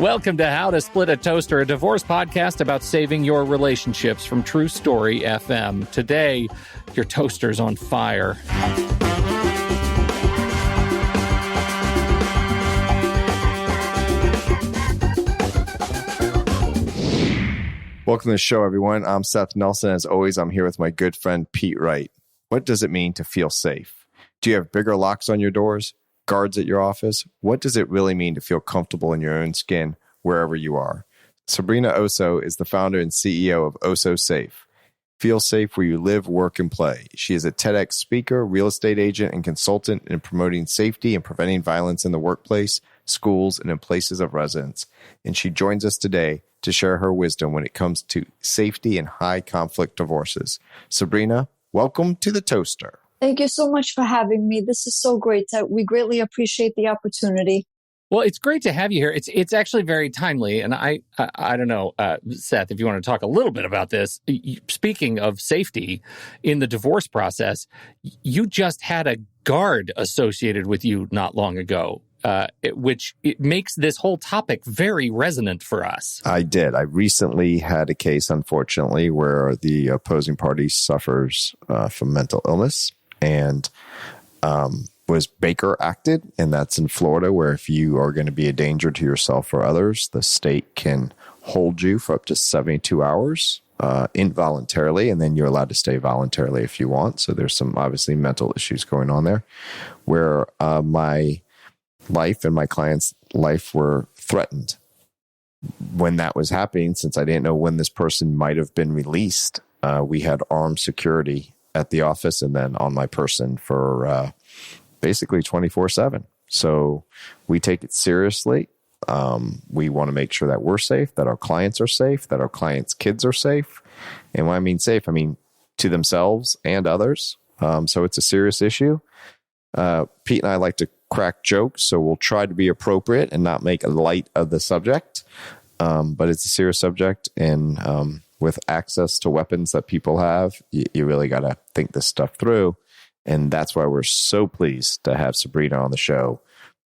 Welcome to How to Split a Toaster, a divorce podcast about saving your relationships from True Story FM. Today, your toaster's on fire. Welcome to the show, everyone. I'm Seth Nelson. As always, I'm here with my good friend, Pete Wright. What does it mean to feel safe? Do you have bigger locks on your doors? Guards at your office? What does it really mean to feel comfortable in your own skin wherever you are? Sabrina Osso is the founder and CEO of Osso Safe. Feel safe where you live, work, and play. She is a TEDx speaker, real estate agent, and consultant in promoting safety and preventing violence in the workplace, schools, and in places of residence. And she joins us today to share her wisdom when it comes to safety and high conflict divorces. Sabrina, welcome to the Toaster. Thank you so much for having me. This is so great. We greatly appreciate the opportunity. Well, it's great to have you here. It's actually very timely. And I don't know, Seth, if you want to talk a little bit about this. Speaking of safety in the divorce process, you just had a guard associated with you not long ago. Which makes this whole topic very resonant for us. I did. I recently had a case, unfortunately, where the opposing party suffers from mental illness and was Baker acted. And that's in Florida, where if you are going to be a danger to yourself or others, the state can hold you for up to 72 hours involuntarily, and then you're allowed to stay voluntarily if you want. So there's some obviously mental issues going on there where my life and my client's life were threatened when that was happening. Since I didn't know when this person might have been released, we had armed security at the office and then on my person for basically 24/7. So we take it seriously. We want to make sure that we're safe, that our clients are safe, that our clients' kids are safe. And when I mean safe, I mean to themselves and others. So it's a serious issue. Pete and I like to crack jokes, so we'll try to be appropriate and not make light of the subject. But it's a serious subject, and with access to weapons that people have, you really got to think this stuff through. And that's why we're so pleased to have Sabrina on the show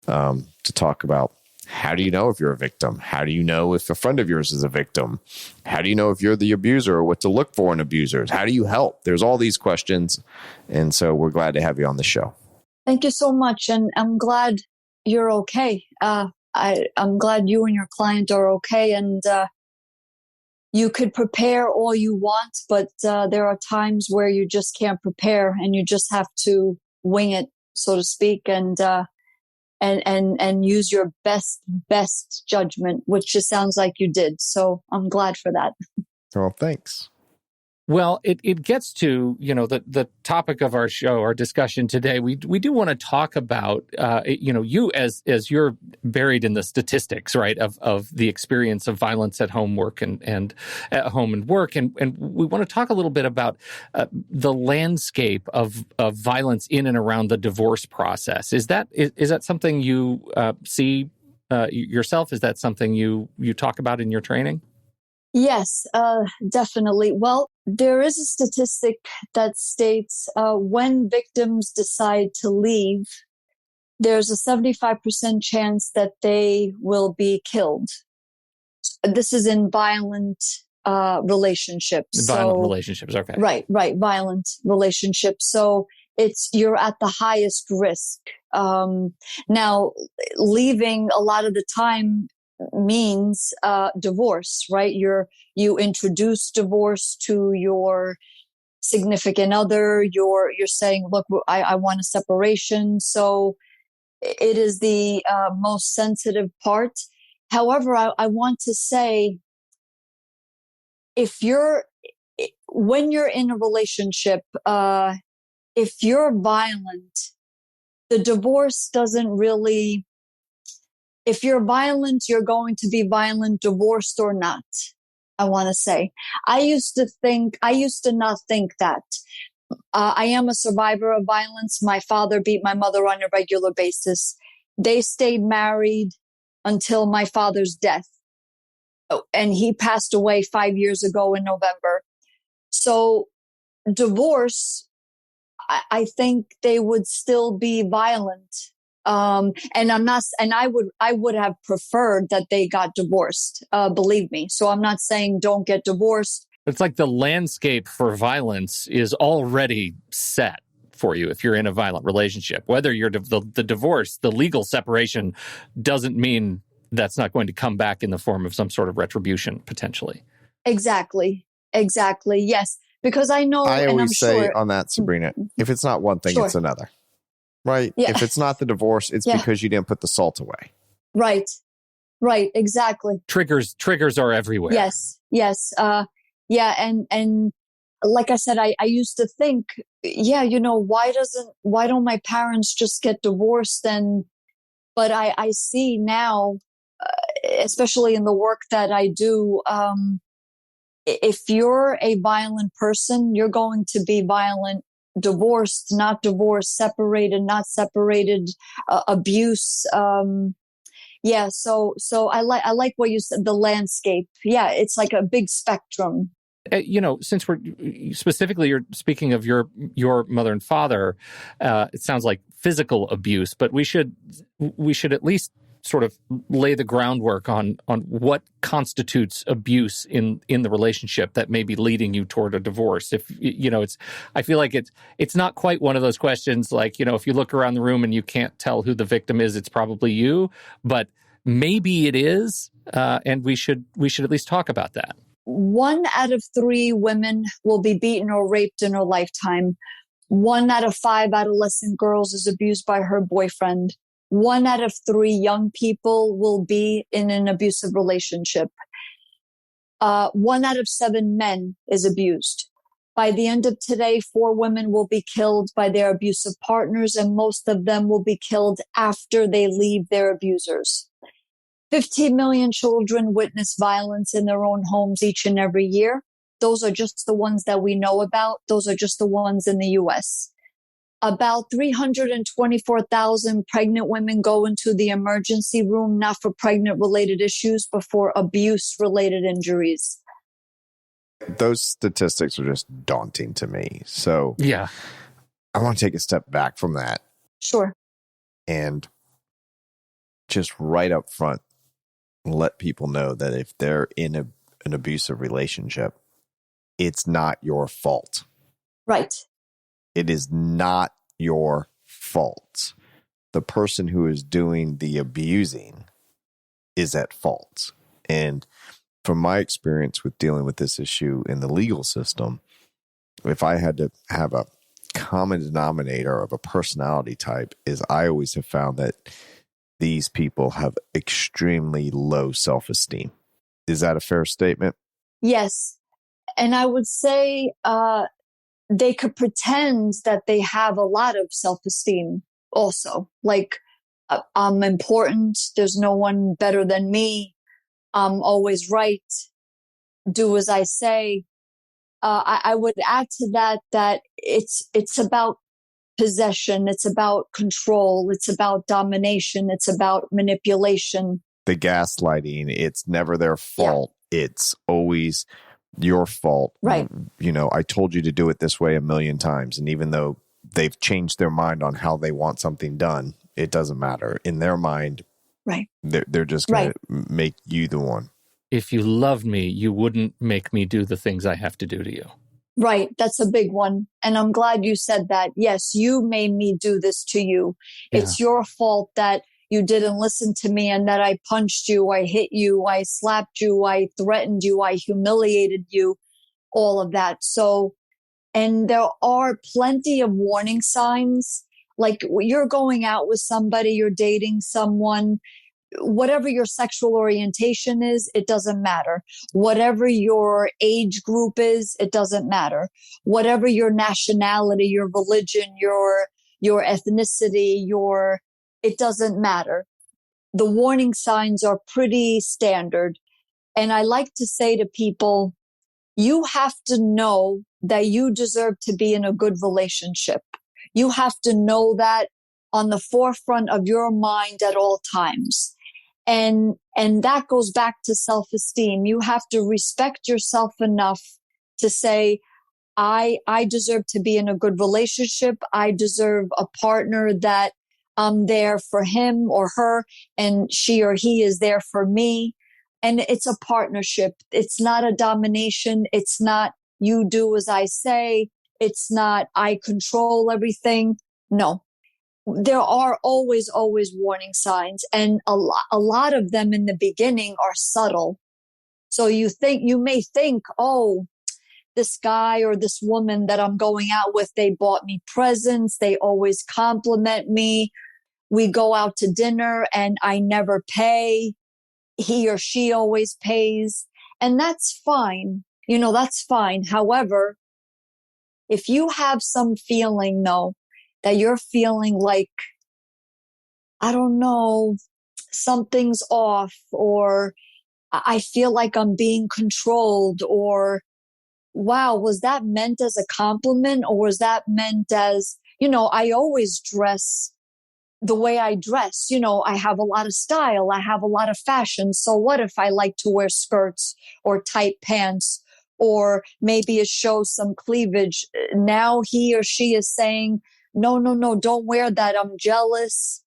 to talk about how do you know if you're a victim? How do you know if a friend of yours is a victim? How do you know if you're the abuser or what to look for in abusers? How do you help? There's all these questions, and so we're glad to have you on the show. Thank you so much. And I'm glad you're okay. I'm glad you and your client are okay. And you could prepare all you want, but there are times where you just can't prepare and you just have to wing it, so to speak, and use your best judgment, which just sounds like you did. So I'm glad for that. Well, thanks. Well, it gets to, the topic of our show, our discussion today. We do want to talk about, you as you're buried in the statistics, right, of the experience of violence at home, work, and at home and work. And we want to talk a little bit about the landscape of violence in and around the divorce process. Is that something you see yourself? Is that something you talk about in your training? Yes, definitely. Well, there is a statistic that states when victims decide to leave, there's a 75% chance that they will be killed. This is in violent relationships. Violent relationships, okay. Right, violent relationships. So you're at the highest risk. Now, leaving a lot of the time means divorce, right? You introduce divorce to your significant other. You're saying, look, I want a separation. So it is the most sensitive part. However, I want to say, when you're in a relationship, if you're violent, the divorce doesn't really. If you're violent, you're going to be violent, divorced or not, I want to say. I used to not think that. I am a survivor of violence. My father beat my mother on a regular basis. They stayed married until my father's death. And he passed away 5 years ago in November. So divorce, I think they would still be violent And I would have preferred that they got divorced, believe me. So I'm not saying don't get divorced. It's like the landscape for violence is already set for you if you're in a violent relationship. Whether you're the divorce, the legal separation doesn't mean that's not going to come back in the form of some sort of retribution, potentially. Exactly. Yes. Because I know, I and I'm always say sure on that, Sabrina, if it's not one thing, Sure. it's another. Right? Yeah. If it's not the divorce, it's because you didn't put the salt away. Right. Exactly. Triggers are everywhere. Yes. Yeah. And like I said, I used to think, why don't my parents just get divorced? But I see now, especially in the work that I do, if you're a violent person, you're going to be violent, divorced, not divorced, separated, not separated, abuse. So I like what you said, the landscape. Yeah, it's like a big spectrum. Since you're speaking of your mother and father, it sounds like physical abuse, but we should at least sort of lay the groundwork on what constitutes abuse in the relationship that may be leading you toward a divorce. If I feel like it's not quite one of those questions like, if you look around the room and you can't tell who the victim is, it's probably you, but maybe it is, and we should at least talk about that. 1 out of 3 women will be beaten or raped in her lifetime. 1 out of 5 adolescent girls is abused by her boyfriend. 1 out of 3 young people will be in an abusive relationship. 1 out of 7 men is abused. By the end of today, 4 women will be killed by their abusive partners, and most of them will be killed after they leave their abusers. 15 million children witness violence in their own homes each and every year. Those are just the ones that we know about. Those are just the ones in the U.S. About 324,000 pregnant women go into the emergency room, not for pregnant-related issues, but for abuse-related injuries. Those statistics are just daunting to me. So yeah, I want to take a step back from that. Sure. And just right up front, let people know that if they're in an abusive relationship, it's not your fault. Right. It is not your fault. The person who is doing the abusing is at fault. And from my experience with dealing with this issue in the legal system, if I had to have a common denominator of a personality type, is I always have found that these people have extremely low self-esteem. Is that a fair statement? Yes. And I would say they could pretend that they have a lot of self-esteem also. Like, I'm important. There's no one better than me. I'm always right. Do as I say. I would add to that it's about possession. It's about control. It's about domination. It's about manipulation. The gaslighting, it's never their fault. Yeah. It's always your fault. Right. I told you to do it this way 1,000,000 times. And even though they've changed their mind on how they want something done, it doesn't matter. In their mind, right, they're just going to make you the one. If you loved me, you wouldn't make me do the things I have to do to you. Right. That's a big one. And I'm glad you said that. Yes, you made me do this to you. Yeah. It's your fault that you didn't listen to me and that I punched you, I hit you, I slapped you, I threatened you, I humiliated you, all of that. So, and there are plenty of warning signs. Like, you're going out with somebody, you're dating someone, whatever your sexual orientation is, it doesn't matter. Whatever your age group is, it doesn't matter. Whatever your nationality, your religion, your ethnicity, it doesn't matter. The warning signs are pretty standard. And I like to say to people, you have to know that you deserve to be in a good relationship. You have to know that on the forefront of your mind at all times. And that goes back to self-esteem. You have to respect yourself enough to say, I deserve to be in a good relationship. I deserve a partner that I'm there for him or her, and she or he is there for me. And it's a partnership. It's not a domination. It's not you do as I say. It's not I control everything. No, there are always, always warning signs. And a lot of them in the beginning are subtle. So you may think, oh, this guy or this woman that I'm going out with, they bought me presents. They always compliment me. We go out to dinner and I never pay. He or she always pays. And that's fine. That's fine. However, if you have some feeling though, that you're feeling like, I don't know, something's off, or I feel like I'm being controlled, or wow, was that meant as a compliment, or was that meant as, I always dress the way I dress. I have a lot of style. I have a lot of fashion. So what if I like to wear skirts or tight pants, or maybe it shows some cleavage? Now he or she is saying, no, no, no, don't wear that. I'm jealous.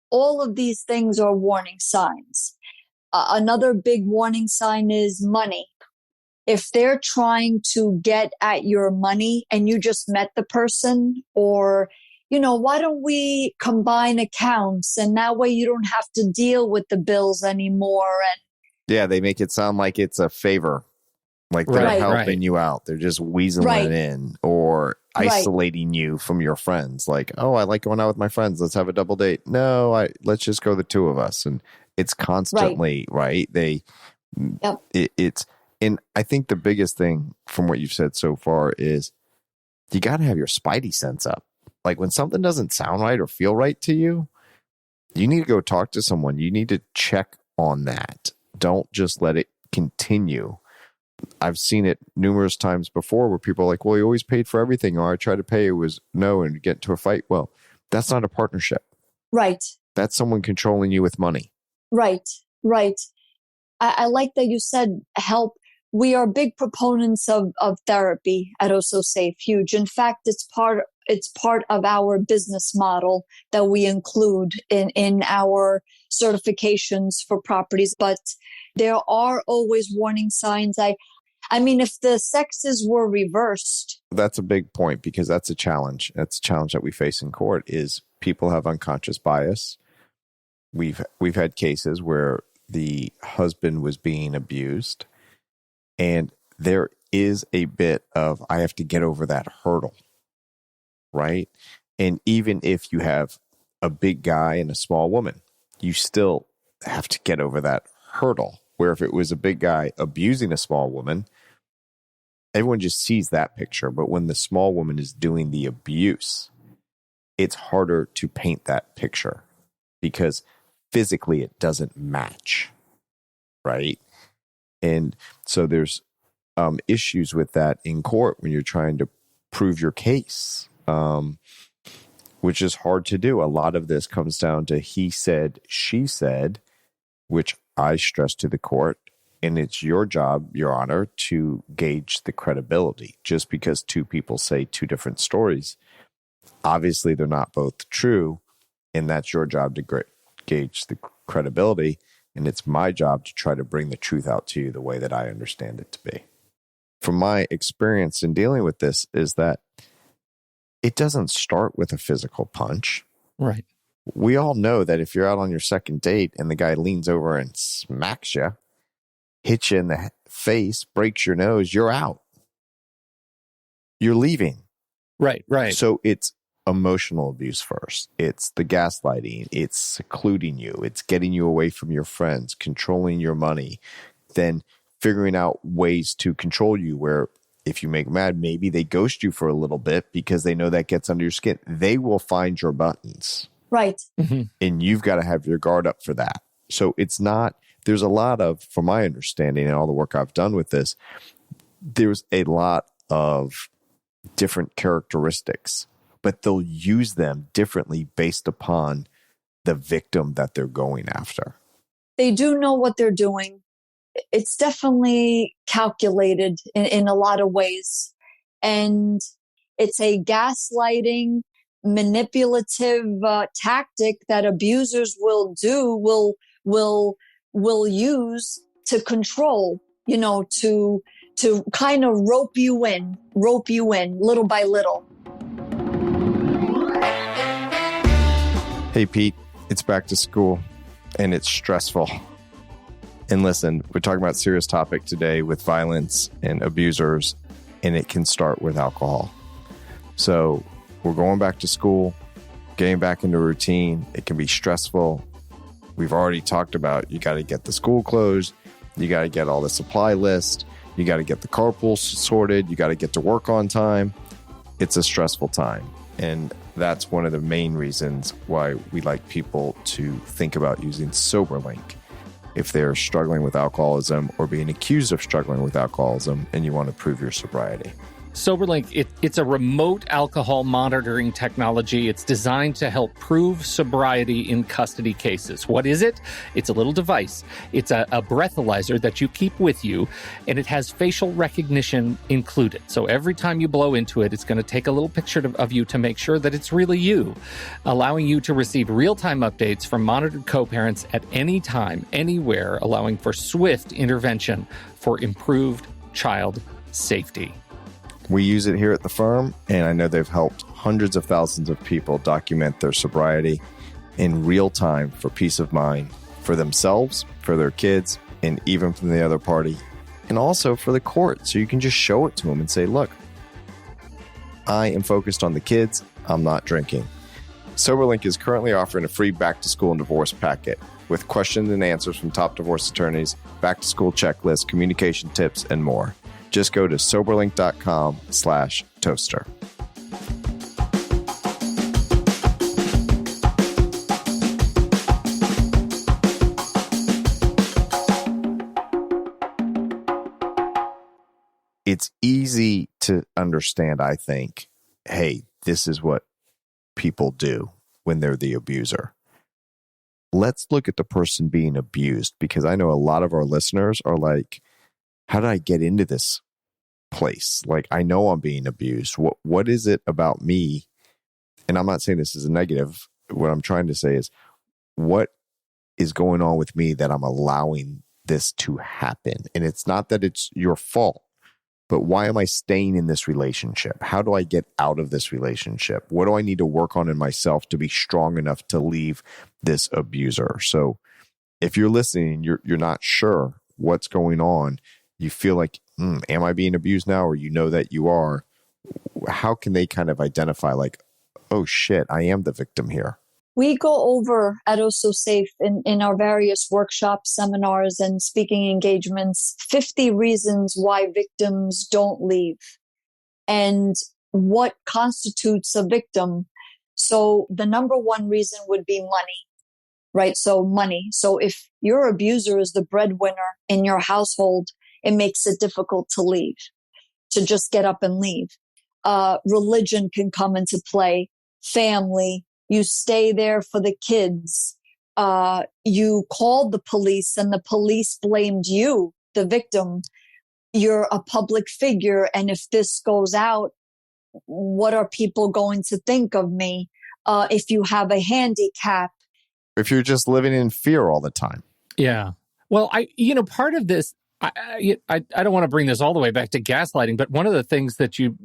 All of these things are warning signs. Another big warning sign is money. If they're trying to get at your money and you just met the person, or, why don't we combine accounts and that way you don't have to deal with the bills anymore? And Yeah, they make it sound like it's a favor, like they're helping you out. They're just weaseling it in, or isolating you from your friends. Like, oh, I like going out with my friends. Let's have a double date. No, let's just go the two of us. And it's constantly it's. And I think the biggest thing from what you've said so far is you got to have your spidey sense up. Like when something doesn't sound right or feel right to you, you need to go talk to someone. You need to check on that. Don't just let it continue. I've seen it numerous times before where people are like, well, you always paid for everything, or I tried to pay, it was no, and get into a fight. Well, that's not a partnership. Right. That's someone controlling you with money. Right. Right. I like that you said help. We are big proponents of therapy at Osso Safe. Huge. In fact, it's part of our business model that we include in our certifications for properties. But there are always warning signs. I mean, if the sexes were reversed. That's a big point, because that's a challenge. That's a challenge that we face in court is people have unconscious bias. We've had cases where the husband was being abused, and there is a bit of, I have to get over that hurdle, right? And even if you have a big guy and a small woman, you still have to get over that hurdle. Where if it was a big guy abusing a small woman, everyone just sees that picture. But when the small woman is doing the abuse, it's harder to paint that picture because physically it doesn't match, right? And so there's issues with that in court when you're trying to prove your case, which is hard to do. A lot of this comes down to he said, she said, which I stress to the court. And it's your job, Your Honor, to gauge the credibility. Just because two people say two different stories, obviously they're not both true. And that's your job to gauge the credibility. And it's my job to try to bring the truth out to you the way that I understand it to be. From my experience in dealing with this is that it doesn't start with a physical punch. Right. We all know that if you're out on your second date and the guy leans over and smacks you, hits you in the face, breaks your nose, you're out. You're leaving. Right. So it's emotional abuse first. It's the gaslighting. It's secluding you. It's getting you away from your friends, controlling your money, then figuring out ways to control you where if you make them mad, maybe they ghost you for a little bit because they know that gets under your skin. They will find your buttons. Right. Mm-hmm. And you've got to have your guard up for that. So it's not, there's a lot of, from my understanding and all the work I've done with this, there's a lot of different characteristics, but they'll use them differently based upon the victim that they're going after. They do know what they're doing. It's definitely calculated in a lot of ways. And it's a gaslighting manipulative tactic that abusers will do, will use to control, to kind of rope you in little by little. Hey, Pete, it's back to school and it's stressful. And listen, we're talking about a serious topic today with violence and abusers, and it can start with alcohol. So we're going back to school, getting back into routine. It can be stressful. We've already talked about you got to get the school closed. You got to get all the supply list. You got to get the carpool sorted. You got to get to work on time. It's a stressful time. And that's one of the main reasons why we like people to think about using Soberlink if they're struggling with alcoholism or being accused of struggling with alcoholism and you want to prove your sobriety. Soberlink, it's a remote alcohol monitoring technology. It's designed to help prove sobriety in custody cases. What is it? It's a little device. It's a breathalyzer that you keep with you, and it has facial recognition included. So every time you blow into it, it's going to take a little picture of you to make sure that it's really you, allowing you to receive real-time updates from monitored co-parents at any time, anywhere, allowing for swift intervention for improved child safety. We use it here at the firm, and I know they've helped hundreds of thousands of people document their sobriety in real time for peace of mind for themselves, for their kids, and even from the other party, and also for the court. So you can just show it to them and say, look, I am focused on the kids. I'm not drinking. Soberlink is currently offering a free back-to-school and divorce packet with questions and answers from top divorce attorneys, back-to-school checklist, communication tips, and more. Just go to soberlink.com/toaster. It's easy to understand, I think, hey, this is what people do when they're the abuser. Let's look at the person being abused, because I know a lot of our listeners are like, how did I get into this place? Like, I know I'm being abused. What is it about me? And I'm not saying this is a negative. What I'm trying to say is, what is going on with me that I'm allowing this to happen? And it's not that it's your fault, but why am I staying in this relationship? How do I get out of this relationship? What do I need to work on in myself to be strong enough to leave this abuser? So if you're listening, you're not sure what's going on, you feel like, am I being abused now? Or you know that you are. How can they kind of identify like, oh shit, I am the victim here? We go over at Osso Safe in our various workshops, seminars, and speaking engagements, 50 reasons why victims don't leave and what constitutes a victim. So the number one reason would be money, right? So money. So if your abuser is the breadwinner in your household, it makes it difficult to leave, to just get up and leave. Religion can come into play, family. You stay there for the kids. You called the police and the police blamed you, the victim. You're a public figure. And if this goes out, what are people going to think of me? If you have a handicap. If you're just living in fear all the time. Yeah. Well, part of this, I don't want to bring this all the way back to gaslighting, but one of the things that you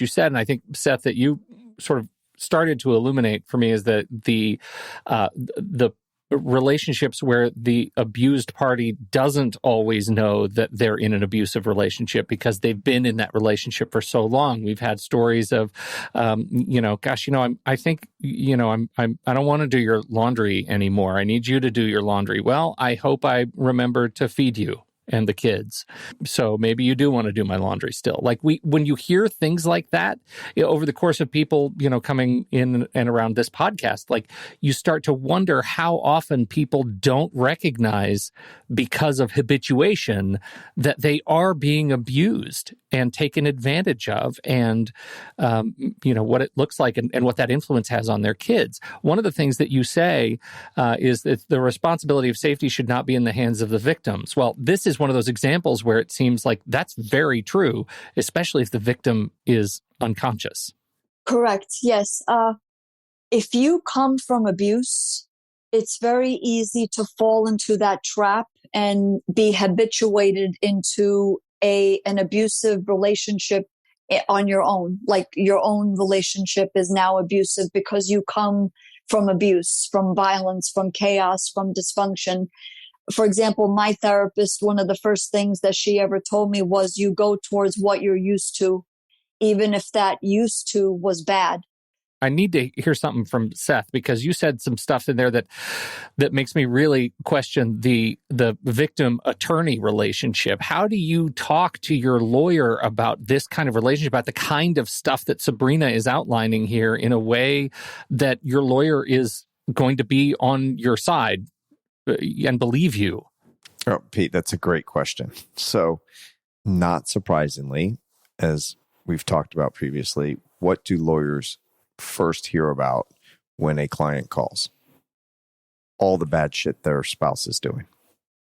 said, and I think, Seth, that you sort of started to illuminate for me, is that the relationships where the abused party doesn't always know that they're in an abusive relationship because they've been in that relationship for so long. We've had stories of, I think, I don't want to do your laundry anymore. I need you to do your laundry. Well, I hope I remember to feed you and the kids. So maybe you do want to do my laundry still. Like when you hear things like that over the course of people, coming in and around this podcast, like you start to wonder how often people don't recognize, because of habituation, that they are being abused and taken advantage of, and what it looks like and what that influence has on their kids. One of the things that you say is that the responsibility of safety should not be in the hands of the victims. Well, this is one of those examples where it seems like that's very true, especially if the victim is unconscious. Correct. Yes. if you come from abuse, it's very easy to fall into that trap and be habituated into an abusive relationship on your own. Like your own relationship is now abusive because you come from abuse, from violence, from chaos, from dysfunction. For example, my therapist, one of the first things that she ever told me was you go towards what you're used to, even if that used to was bad. I need to hear something from Seth, because you said some stuff in there that makes me really question the victim attorney relationship. How do you talk to your lawyer about this kind of relationship, about the kind of stuff that Sabrina is outlining here, in a way that your lawyer is going to be on your side and believe you? Oh, Pete, that's a great question. So, not surprisingly, as we've talked about previously, what do lawyers first hear about when a client calls? All the bad shit their spouse is doing.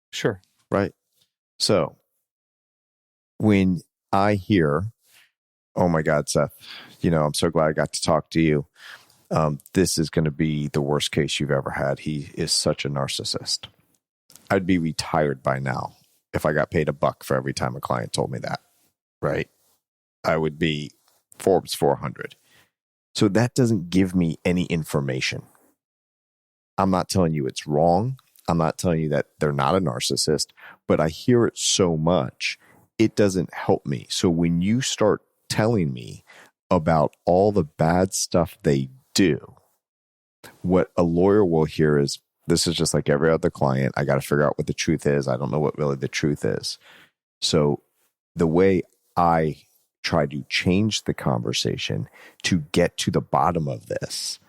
Sure. Right? So, when I hear, oh my God, Seth, I'm so glad I got to talk to you. This is going to be the worst case you've ever had. He is such a narcissist. I'd be retired by now if I got paid $1 for every time a client told me that, right? I would be Forbes 400. So that doesn't give me any information. I'm not telling you it's wrong. I'm not telling you that they're not a narcissist, but I hear it so much, it doesn't help me. So when you start telling me about all the bad stuff they do, what a lawyer will hear is, this is just like every other client. I got to figure out what the truth is. I don't know what really the truth is. So the way I try to change the conversation to get to the bottom of this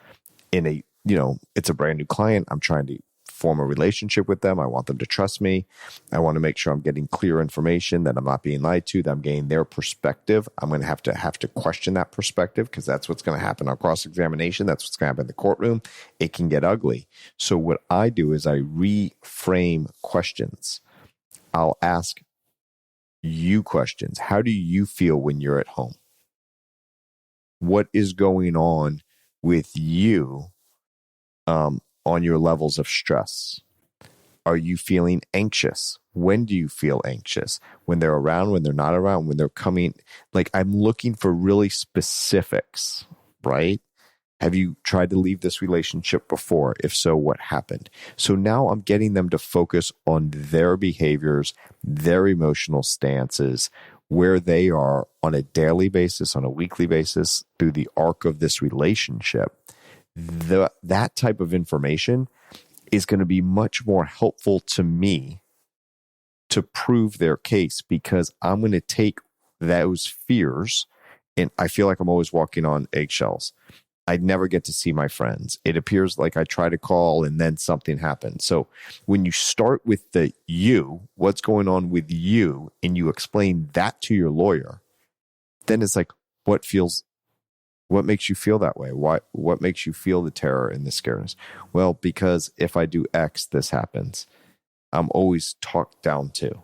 it's a brand new client. I'm trying to form a relationship with them. I want them to trust me. I want to make sure I'm getting clear information, that I'm not being lied to, that I'm getting their perspective. I'm going to have to question that perspective, because that's what's going to happen on cross-examination. That's what's going to happen in the courtroom. It can get ugly. So what I do is I reframe questions. I'll ask you questions. How do you feel when you're at home? What is going on with you on your levels of stress? Are you feeling anxious? When do you feel anxious? When they're around, when they're not around, when they're coming? Like, I'm looking for really specifics, right? Have you tried to leave this relationship before? If so, what happened? So now I'm getting them to focus on their behaviors, their emotional stances, where they are on a daily basis, on a weekly basis, through the arc of this relationship. That type of information is going to be much more helpful to me to prove their case, because I'm going to take those fears, and I feel like I'm always walking on eggshells. I never get to see my friends. It appears like I try to call and then something happens. So when you start with the you, what's going on with you, and you explain that to your lawyer, then it's like, what makes you feel that way? What makes you feel the terror and the scaredness? Well, because if I do X, this happens. I'm always talked down to.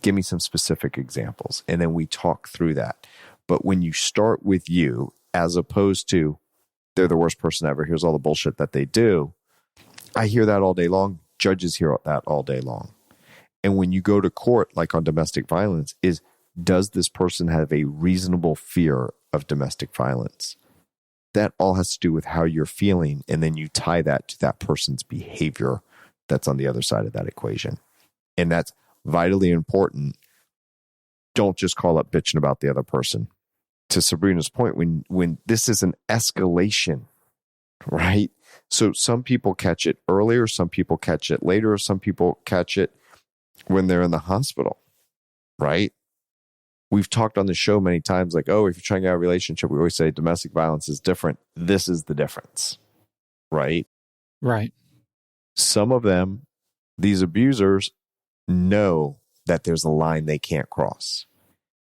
Give me some specific examples. And then we talk through that. But when you start with you, as opposed to, they're the worst person ever, here's all the bullshit that they do, I hear that all day long. Judges hear that all day long. And when you go to court, like on domestic violence, does this person have a reasonable fear of domestic violence? That all has to do with how you're feeling, and then you tie that to that person's behavior that's on the other side of that equation. And that's vitally important. Don't just call up bitching about the other person. To Sabrina's point, when this is an escalation, right? So some people catch it earlier, some people catch it later, some people catch it when they're in the hospital, right? We've talked on the show many times, like, oh, if you're trying to have a relationship, we always say domestic violence is different. This is the difference, right? Right. Some of them, these abusers, know that there's a line they can't cross.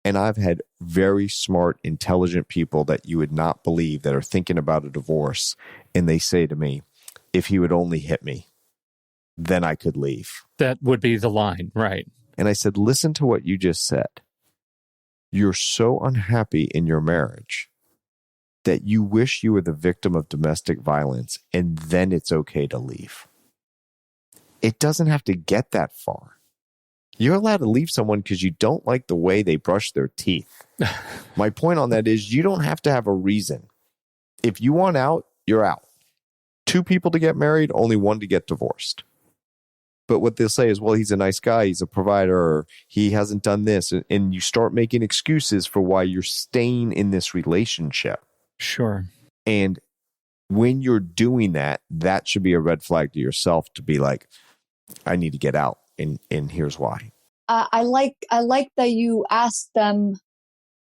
And I've had very smart, intelligent people that you would not believe that are thinking about a divorce. And they say to me, if he would only hit me, then I could leave. That would be the line, right? And I said, listen to what you just said. You're so unhappy in your marriage that you wish you were the victim of domestic violence and then it's okay to leave. It doesn't have to get that far. You're allowed to leave someone because you don't like the way they brush their teeth. My point on that is you don't have to have a reason. If you want out, you're out. 2 people to get married, only 1 to get divorced. But what they'll say is, well, he's a nice guy, he's a provider, or he hasn't done this. And you start making excuses for why you're staying in this relationship. Sure. And when you're doing that, that should be a red flag to yourself to be like, I need to get out. And here's why. I like that you asked them,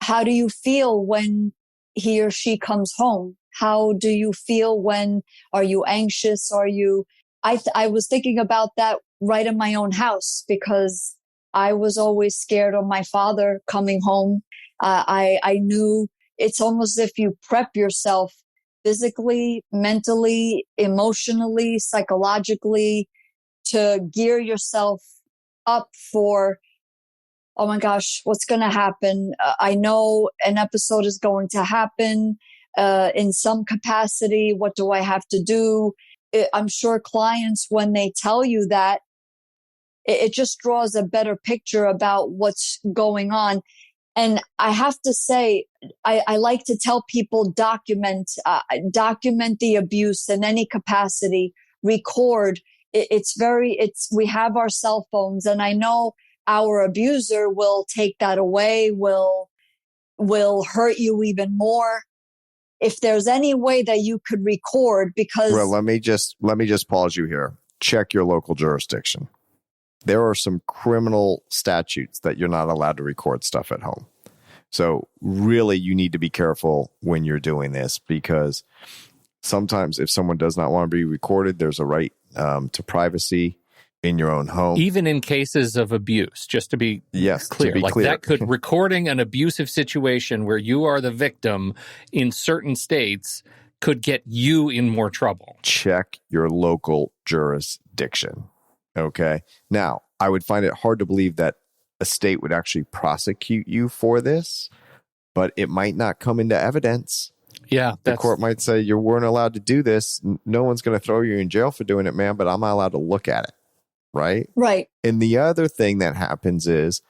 how do you feel when he or she comes home? How do you feel when, are you anxious? Are you, I was thinking about that right in my own house because I was always scared of my father coming home. I knew it's almost as if you prep yourself physically, mentally, emotionally, psychologically to gear yourself up for, oh my gosh, what's going to happen? I know an episode is going to happen in some capacity. What do I have to do? I'm sure clients, when they tell you that, it just draws a better picture about what's going on. And I have to say, I like to tell people document the abuse in any capacity, record. We have our cell phones, and I know our abuser will take that away, will hurt you even more. If there's any way that you could record, because well, let me just pause you here. Check your local jurisdiction. There are some criminal statutes that you're not allowed to record stuff at home. So really, you need to be careful when you're doing this, because sometimes if someone does not want to be recorded, there's a right to privacy in your own home. Even in cases of abuse, just to be clear. That could, recording an abusive situation where you are the victim in certain states could get you in more trouble. Check your local jurisdiction. Okay. Now, I would find it hard to believe that a state would actually prosecute you for this, but it might not come into evidence. Yeah. The court might say you weren't allowed to do this. No one's going to throw you in jail for doing it, man, but I'm not allowed to look at it. Right? Right. And the other thing that happens is,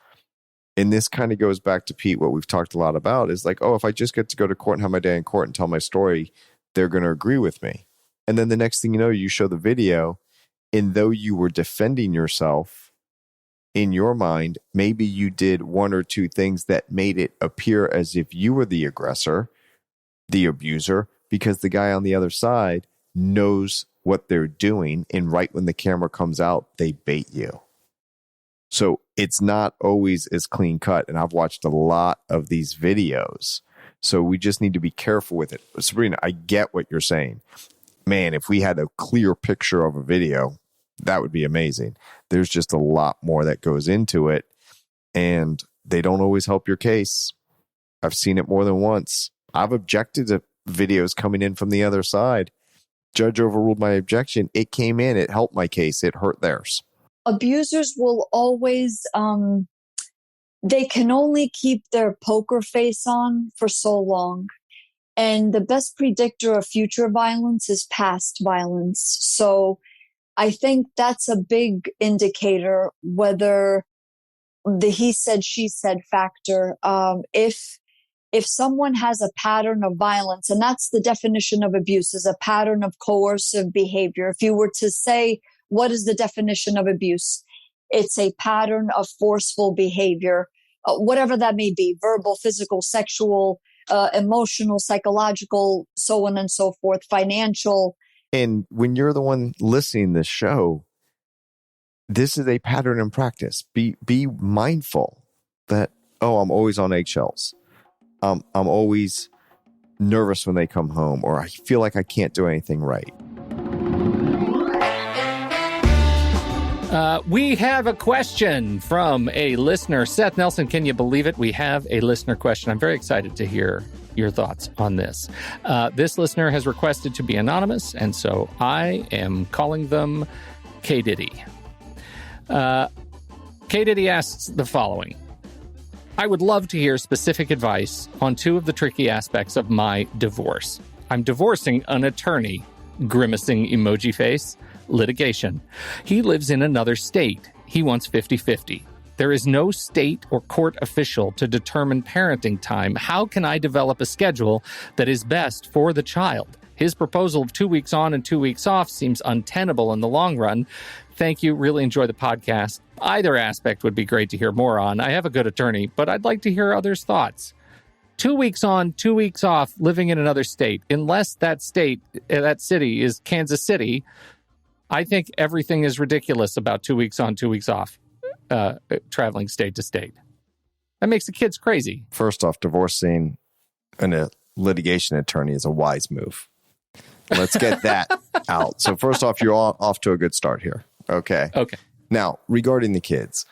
and this kind of goes back to Pete, what we've talked a lot about is like, oh, if I just get to go to court and have my day in court and tell my story, they're going to agree with me. And then the next thing you know, you show the video, and though you were defending yourself in your mind, maybe you did 1 or 2 things that made it appear as if you were the aggressor, the abuser, because the guy on the other side knows what they're doing. And right when the camera comes out, they bait you. So it's not always as clean cut. And I've watched a lot of these videos. So we just need to be careful with it. Sabrina, I get what you're saying. Man, if we had a clear picture of a video, that would be amazing. There's just a lot more that goes into it, and they don't always help your case. I've seen it more than once. I've objected to videos coming in from the other side. Judge overruled my objection. It came in. It helped my case. It hurt theirs. Abusers will always, they can only keep their poker face on for so long. And the best predictor of future violence is past violence. So I think that's a big indicator whether the he said, she said factor. If someone has a pattern of violence, and that's the definition of abuse, is a pattern of coercive behavior. If you were to say, what is the definition of abuse? It's a pattern of forceful behavior, whatever that may be, verbal, physical, sexual, emotional, psychological, so on and so forth, financial. And when you're the one listening to this show, this is a pattern in practice. Be mindful that, oh, I'm always on eggshells. I'm always nervous when they come home, or I feel like I can't do anything right. We have a question from a listener. Seth Nelson, can you believe it? We have a listener question. I'm very excited to hear your thoughts on this. This listener has requested to be anonymous, and so I am calling them K. Diddy. K. Diddy asks the following. I would love to hear specific advice on two of the tricky aspects of my divorce. I'm divorcing an attorney, grimacing emoji face, litigation. He lives in another state. He wants 50-50. There is no state or court official to determine parenting time. How can I develop a schedule that is best for the child? His proposal of 2 weeks on and 2 weeks off seems untenable in the long run. Thank you. Really enjoy the podcast. Either aspect would be great to hear more on. I have a good attorney, but I'd like to hear others' thoughts. 2 weeks on, 2 weeks off, living in another state. Unless that state, that city is Kansas City, I think everything is ridiculous about 2 weeks on, 2 weeks off, traveling state to state. That makes the kids crazy. First off, divorcing a litigation attorney is a wise move. Let's get that out. So first off, you're all off to a good start here. Okay. Now, regarding the kids,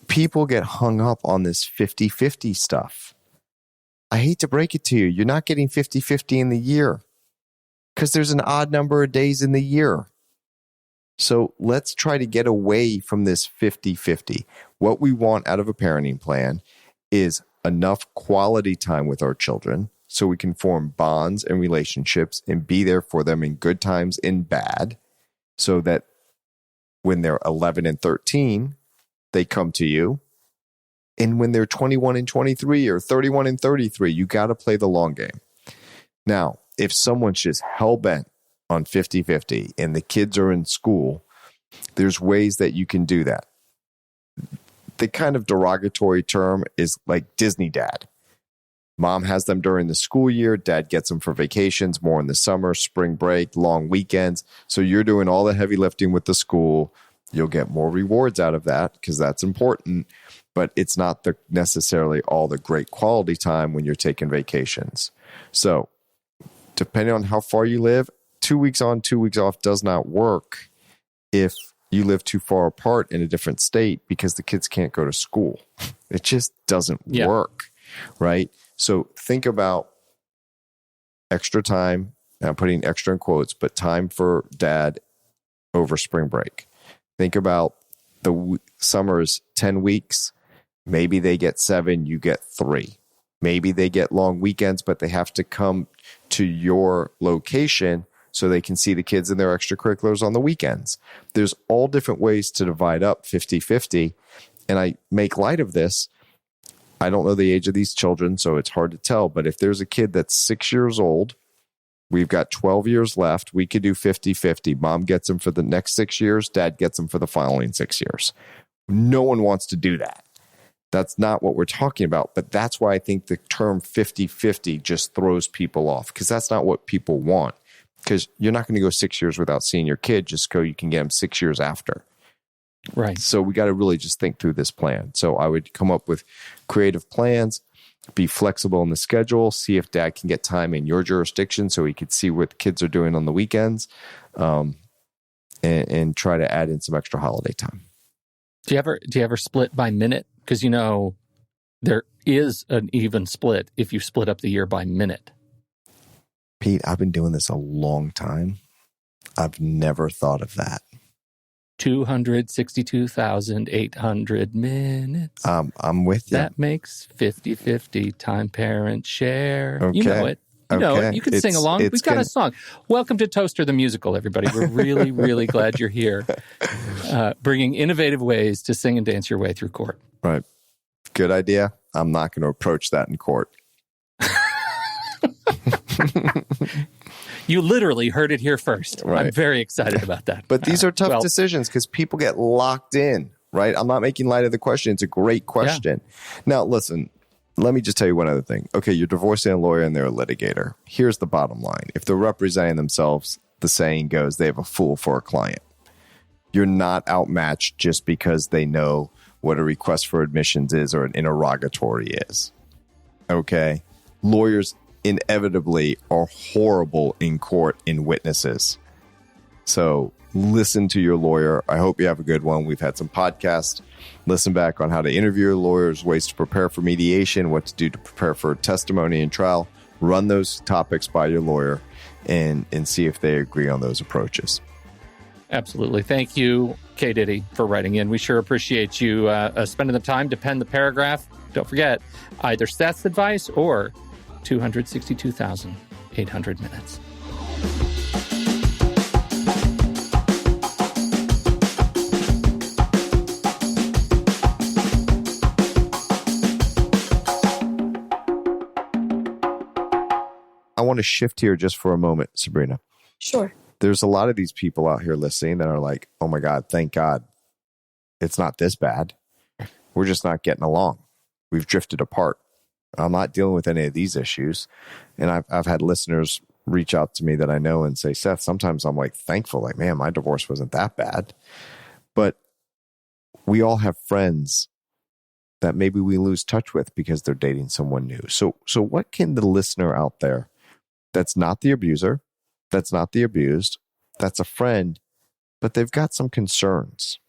people get hung up on this 50-50 stuff. I hate to break it to you. You're not getting 50-50 in the year because there's an odd number of days in the year. So let's try to get away from this 50-50. What we want out of a parenting plan is enough quality time with our children so we can form bonds and relationships and be there for them in good times and bad, so that when they're 11 and 13, they come to you. And when they're 21 and 23 or 31 and 33, you got to play the long game. Now, if someone's just hell-bent on 50-50 and the kids are in school, there's ways that you can do that. The kind of derogatory term is like Disney dad. Mom has them during the school year. Dad gets them for vacations, more in the summer, spring break, long weekends. So you're doing all the heavy lifting with the school. You'll get more rewards out of that because that's important. But it's not necessarily all the great quality time when you're taking vacations. So depending on how far you live, 2 weeks on, 2 weeks off does not work if you live too far apart in a different state because the kids can't go to school. It just doesn't work, right? So think about extra time. I'm putting extra in quotes, but time for dad over spring break. Think about the summer's 10 weeks. Maybe they get 7, you get 3. Maybe they get long weekends, but they have to come to your location so they can see the kids in their extracurriculars on the weekends. There's all different ways to divide up 50-50. And I make light of this. I don't know the age of these children, so it's hard to tell. But if there's a kid that's 6 years old, we've got 12 years left, we could do 50-50. Mom gets them for the next 6 years. Dad gets them for the following 6 years. No one wants to do that. That's not what we're talking about. But that's why I think the term 50-50 just throws people off, because that's not what people want. Because you're not going to go 6 years without seeing your kid just so you can get them 6 years after. Right. So we got to really just think through this plan. So I would come up with creative plans, be flexible in the schedule, see if dad can get time in your jurisdiction so he could see what the kids are doing on the weekends, and try to add in some extra holiday time. Do you ever split by minute? Because, there is an even split if you split up the year by minute. Pete, I've been doing this a long time. I've never thought of that. 262,800 minutes. I'm with you. That makes 50-50 time parent share. Okay. You know it. You know it. You can sing along. We've got a song. Welcome to Toaster the Musical, everybody. We're really, really glad you're here, bringing innovative ways to sing and dance your way through court. Right. Good idea. I'm not going to approach that in court. You literally heard it here first. Right. I'm very excited about that. But these are tough decisions because people get locked in, right? I'm not making light of the question. It's a great question. Yeah. Now, listen, let me just tell you one other thing. Okay, you're divorcing a lawyer and they're a litigator. Here's the bottom line. If they're representing themselves, the saying goes, they have a fool for a client. You're not outmatched just because they know what a request for admissions is or an interrogatory is. Okay? Lawyers inevitably are horrible in court in witnesses. So listen to your lawyer. I hope you have a good one. We've had some podcasts. Listen back on how to interview lawyers, ways to prepare for mediation, what to do to prepare for testimony and trial. Run those topics by your lawyer and see if they agree on those approaches. Absolutely. Thank you, K. Diddy, for writing in. We sure appreciate you spending the time to pen the paragraph. Don't forget, either Seth's advice or 262,800 minutes. I want to shift here just for a moment, Sabrina. Sure. There's a lot of these people out here listening that are like, oh my God, thank God it's not this bad. We're just not getting along. We've drifted apart. I'm not dealing with any of these issues. And I've had listeners reach out to me that I know and say, Seth, sometimes I'm like thankful, like, man, my divorce wasn't that bad. But we all have friends that maybe we lose touch with because they're dating someone new. So what can the listener out there that's not the abuser, that's not the abused, that's a friend, but they've got some concerns,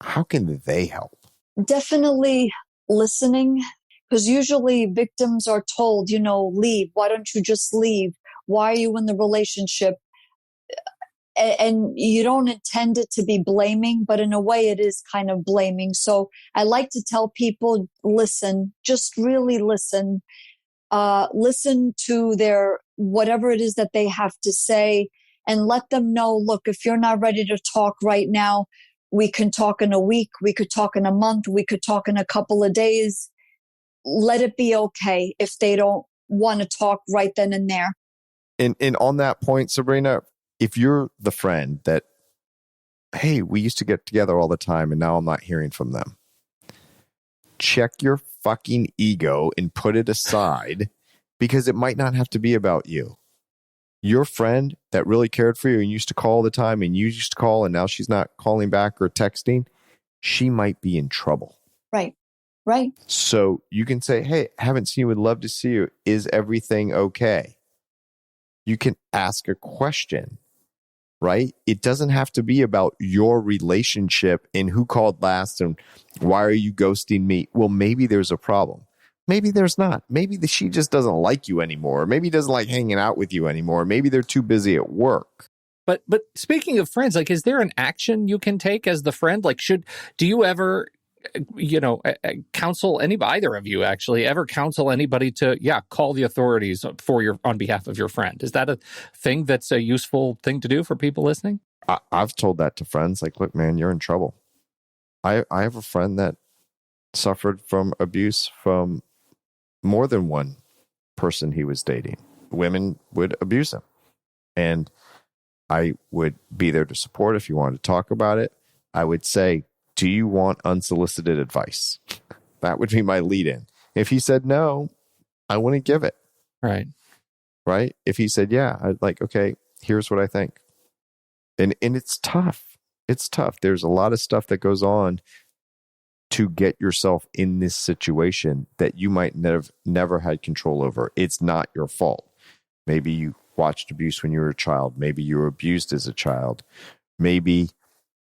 how can they help? Definitely listening, because usually victims are told, leave. Why don't you just leave? Why are you in the relationship? And you don't intend it to be blaming, but in a way it is kind of blaming. So I like to tell people, listen, just really listen. Listen to their whatever it is that they have to say, and let them know, look, if you're not ready to talk right now, we can talk in a week, we could talk in a month, we could talk in a couple of days. Let it be okay if they don't want to talk right then and there. And on that point, Sabrina, if you're the friend that, hey, we used to get together all the time and now I'm not hearing from them, check your fucking ego and put it aside, because it might not have to be about you. Your friend that really cared for you and used to call all the time and you used to call and now she's not calling back or texting, she might be in trouble. Right. So you can say, hey, haven't seen you, would love to see you. Is everything okay? You can ask a question, right? It doesn't have to be about your relationship and who called last and why are you ghosting me? Well, maybe there's a problem. Maybe there's not. Maybe she just doesn't like you anymore. Maybe doesn't like hanging out with you anymore. Maybe they're too busy at work. But speaking of friends, like, is there an action you can take as the friend? Like, do you ever, counsel anybody, either of you actually ever counsel anybody to, call the authorities on behalf of your friend? Is that a thing that's a useful thing to do for people listening? I've told that to friends, like, look, man, you're in trouble. I have a friend that suffered from abuse from more than one person he was dating. Women would abuse him. And I would be there to support if you wanted to talk about it. I would say, do you want unsolicited advice? That would be my lead in. If he said no, I wouldn't give it. Right. If he said, yeah, I'd like, okay, here's what I think. And it's tough. It's tough. There's a lot of stuff that goes on to get yourself in this situation that you might never had control over. It's not your fault. Maybe you watched abuse when you were a child. Maybe you were abused as a child. Maybe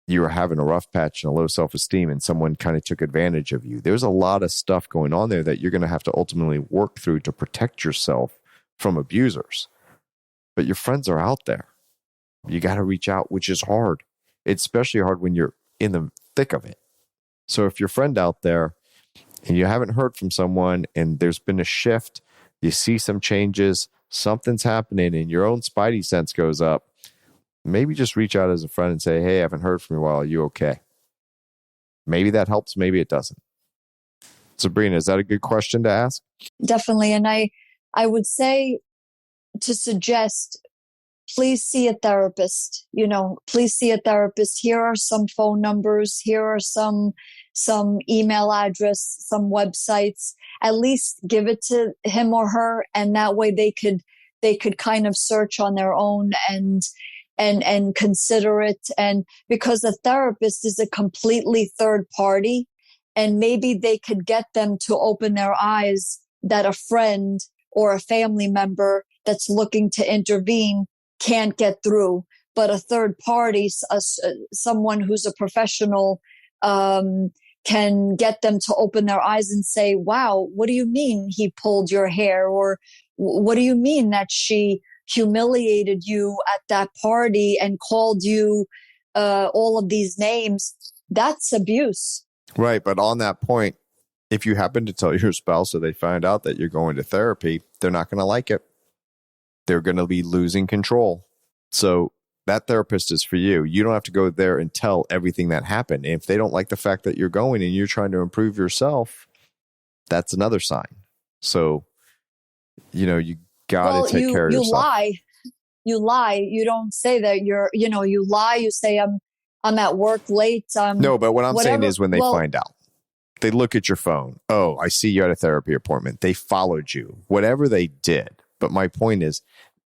you were having a rough patch and a low self-esteem and someone kind of took advantage of you. There's a lot of stuff going on there that you're going to have to ultimately work through to protect yourself from abusers. But your friends are out there. You got to reach out, which is hard. It's especially hard when you're in the thick of it. So if your friend out there and you haven't heard from someone and there's been a shift, you see some changes, something's happening and your own spidey sense goes up, maybe just reach out as a friend and say, hey, I haven't heard from you in a while. Are you okay? Maybe that helps. Maybe it doesn't. Sabrina, is that a good question to ask? Definitely. And I would say to suggest, please see a therapist. Please see a therapist. Here are some phone numbers. Here are some email address, some websites. At least give it to him or her, and that way they could kind of search on their own and consider it. And because a therapist is a completely third party, and maybe they could get them to open their eyes that a friend or a family member that's looking to intervene can't get through, but a third party, someone who's a professional, can get them to open their eyes and say, wow, what do you mean he pulled your hair? Or what do you mean that she humiliated you at that party and called you all of these names? That's abuse. Right. But on that point, If you happen to tell your spouse or they find out that you're going to therapy, they're not going to like it. They're going to be losing control. So that therapist is for you. You don't have to go there and tell everything that happened. And if they don't like the fact that you're going and you're trying to improve yourself, that's another sign. So, you got to take care of yourself. You lie. You don't say that you lie. You say, I'm at work late. No, but what I'm whatever. saying is when they find out, they look at your phone. Oh, I see you at a therapy appointment. They followed you, whatever they did. But my point is,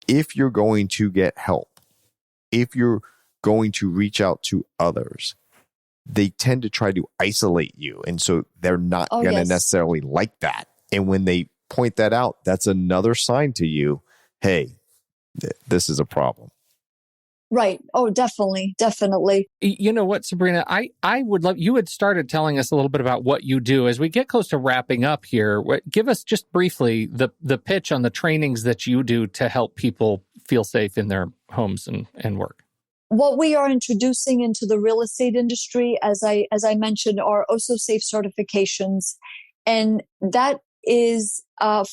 if you're going to get help, if you're going to reach out to others, they tend to try to isolate you. And so they're not going to necessarily like that. And when they point that out, that's another sign to you, hey, this is a problem. Right. Oh, definitely. Definitely. You know what, Sabrina, I would love, you had started telling us a little bit about what you do. As we get close to wrapping up here, give us just briefly the pitch on the trainings that you do to help people feel safe in their homes and work. What we are introducing into the real estate industry, as I mentioned, are Osso Safe certifications. And that is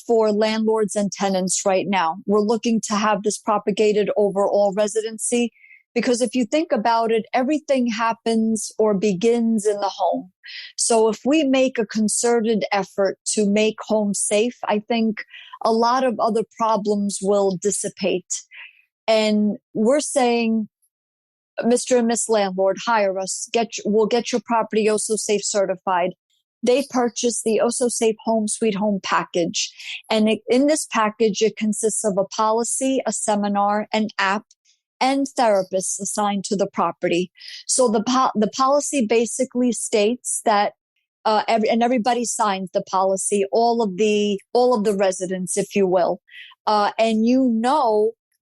for landlords and tenants right now. We're looking to have this propagated over all residency, because if you think about it, everything happens or begins in the home. So if we make a concerted effort to make homes safe, I think a lot of other problems will dissipate. And we're saying, Mr. and Miss Landlord, hire us. We'll get your property Osso Safe certified. They purchased the Osso Safe Home Sweet Home package. And in this package, it consists of a policy, a seminar, an app, and therapists assigned to the property. So the policy basically states that everybody signs the policy, all of the residents, if you will. And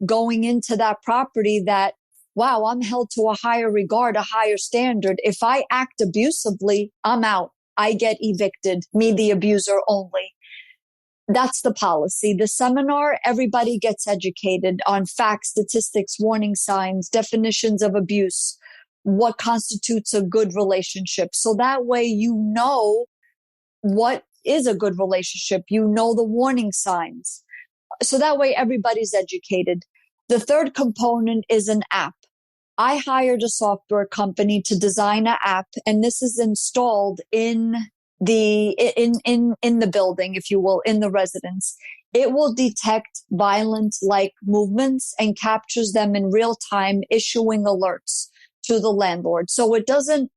going into that property that, wow, I'm held to a higher regard, a higher standard. If I act abusively, I'm out. I get evicted, me, the abuser only. That's the policy. The seminar, everybody gets educated on facts, statistics, warning signs, definitions of abuse, what constitutes a good relationship. So that way you know what is a good relationship. You know the warning signs. So that way everybody's educated. The third component is an app. I hired a software company to design an app, and this is installed in the building, if you will, in the residence. It will detect violent-like movements and captures them in real time, issuing alerts to the landlord. So it doesn't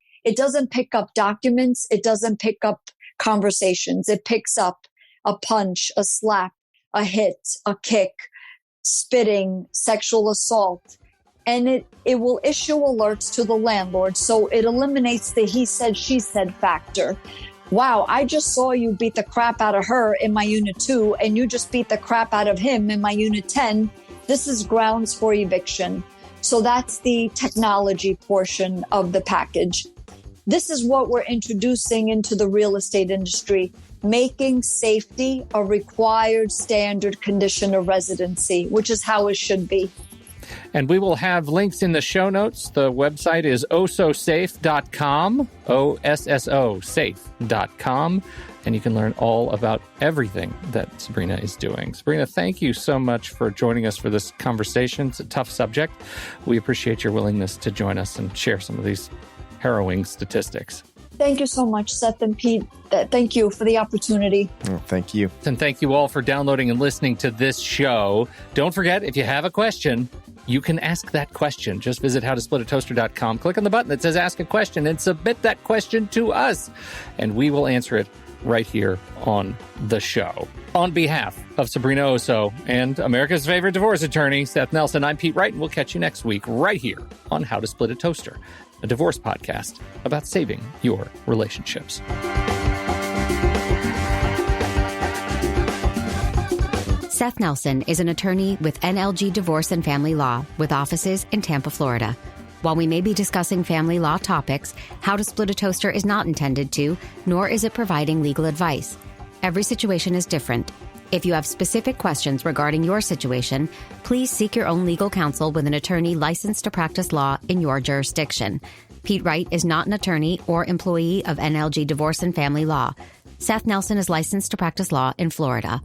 pick up documents. It doesn't pick up conversations. It picks up a punch, a slap, a hit, a kick, spitting, sexual assault. And it will issue alerts to the landlord. So it eliminates the he said, she said factor. Wow, I just saw you beat the crap out of her in my unit 2, and you just beat the crap out of him in my unit 10. This is grounds for eviction. So that's the technology portion of the package. This is what we're introducing into the real estate industry, making safety a required standard condition of residency, which is how it should be. And we will have links in the show notes. The website is ossosafe.com, O-S-S-O, safe.com. And you can learn all about everything that Sabrina is doing. Sabrina, thank you so much for joining us for this conversation. It's a tough subject. We appreciate your willingness to join us and share some of these harrowing statistics. Thank you so much, Seth and Pete. Thank you for the opportunity. Oh, thank you. And thank you all for downloading and listening to this show. Don't forget, if you have a question, you can ask that question. Just visit howtosplitatoaster.com, click on the button that says Ask a Question, and submit that question to us, and we will answer it right here on the show. On behalf of Sabrina Osso and America's favorite divorce attorney, Seth Nelson, I'm Pete Wright, and we'll catch you next week right here on How to Split a Toaster, a divorce podcast about saving your relationships. Seth Nelson is an attorney with NLG Divorce and Family Law with offices in Tampa, Florida. While we may be discussing family law topics, How to Split a Toaster is not intended to, nor is it providing legal advice. Every situation is different. If you have specific questions regarding your situation, please seek your own legal counsel with an attorney licensed to practice law in your jurisdiction. Pete Wright is not an attorney or employee of NLG Divorce and Family Law. Seth Nelson is licensed to practice law in Florida.